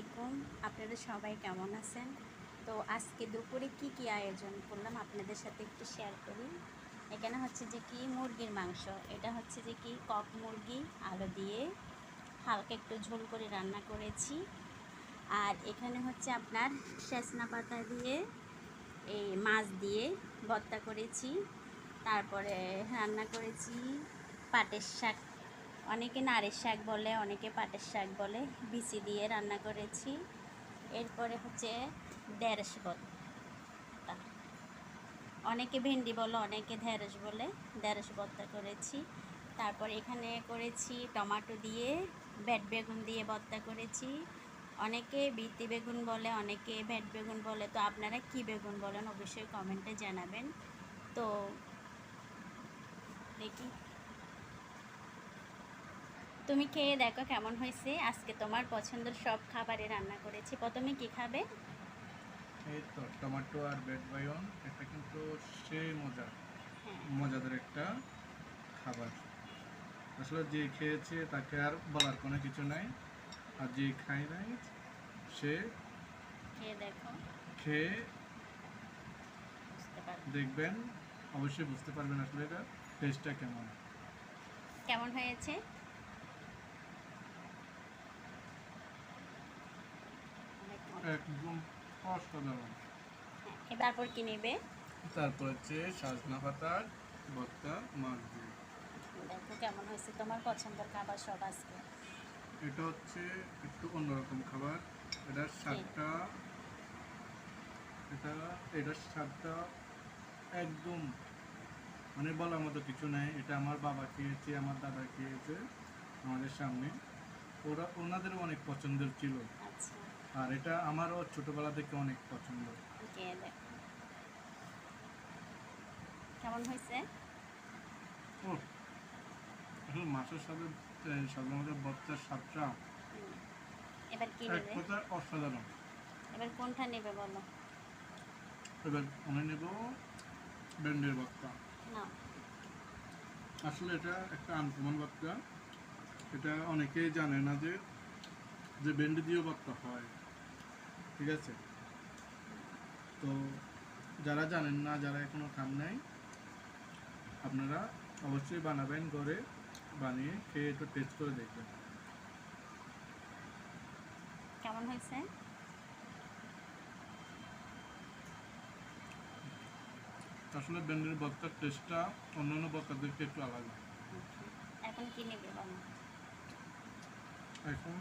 আলাইকুম। আপনারা সবাই কেমন আছেন? তো আজকে দুপুরে কি আয়োজন করলাম আপনাদের সাথে একটু শেয়ার করি। এখানে হচ্ছে যে কি মুরগির মাংস। এটা হচ্ছে যে কি কক মুরগি আলু দিয়ে হালকা একটু ঝোল করে রান্না করেছি। আর এখানে হচ্ছে আপনার সেচনা পাতা দিয়ে এই মাছ দিয়ে ভর্তা করেছি। তারপরে রান্না করেছি পাটের শাক, অনেকে নারের শাক বলে, অনেকে পাটের শাক বলে, বিচি দিয়ে রান্না করেছি। এরপরে হচ্ছে ঢেঁড়স ভর্তা, অনেকে ভেন্ডি বলে, অনেকে ঢেঁড়স বলে, ঢেঁড়স ভর্তা করেছি। তারপর এখানে করেছি টমেটো দিয়ে ভেট বেগুন দিয়ে ভর্তা করেছি। অনেকে বিটি বেগুন বলে, অনেকে ভেট বেগুন বলে। তো আপনারা কি বেগুন বলেন অবশ্যই কমেন্টে জানাবেন। তো দেখি, তুমি খেয়ে দেখো কেমন হয়েছে। আজকে তোমার পছন্দের সব খাবারে রান্না করেছি। প্রথমে কি খাবে? এই তো টমেটো আর বেড বাইগন, এটা কিন্তু সেই হ্যাঁ, মজাদার একটা খাবার। আসলে যে খেয়েছে তাকে আর বলার কোনো কিছু নাই, আর যে খায় নাই সে খেয়ে দেখো, খেয়ে বুঝতে পারবে দেখবেন, অবশ্যই বুঝতে পারবেন আসলে এটা টেস্টটা কেমন। কেমন হয়েছে। অনেক মজা। একদম অসাধারণ। হ্যাঁ, এবার কি নেবে? তারপর হচ্ছে সজনা পাতার ভর্তা মাছ দিয়ে। দেখো কেমন হয়েছে, তোমার পছন্দের খাবার সব আজকে। এটা হচ্ছে একটু অন্যরকম খাবার। এটার কি? স্বাদটা এটা এটার স্বাদটা একদম মানে বলার মতো কিছু নাই। এটা আমার বাবা খেয়েছে, আমার দাদা খেয়েছে আমাদের সামনে, ওনাদেরও অনেক পছন্দের ছিল। আচ্ছা, আর এটা আমারও ছোটবেলা থেকে অনেক পছন্দ। খেয়ে দেখো কেমন হয়েছে। ও, আসলে মাছের সাথে সাধারণত ভর্তার স্বাদটা হুম, এবার কি এক নেবে? কথায় অসাধারণ। এবার কোনটা নেবে বলো। এবার আমি নেব ভেন্ডির ভর্তা। না। আসলে এটা একটা আনকমন ভর্তা। এটা অনেকেই জানে না যে যে ভেন্ডি দিয়েও ভর্তা হয়, ঠিক আছে? তো যারা জানেন না, যারা এখনো খান নাই, আপনারা অবশ্যই বানাবেন ঘরে, বানিয়ে খেয়ে একটু টেস্ট করে দেখবেন। কেমন হয়েছে? আসলে ভেন্ডির ভর্তার টেস্টটা অন্যান্য ভর্তাদেরকে একটু আলাদা। এখন কি নেবে বলো। এখন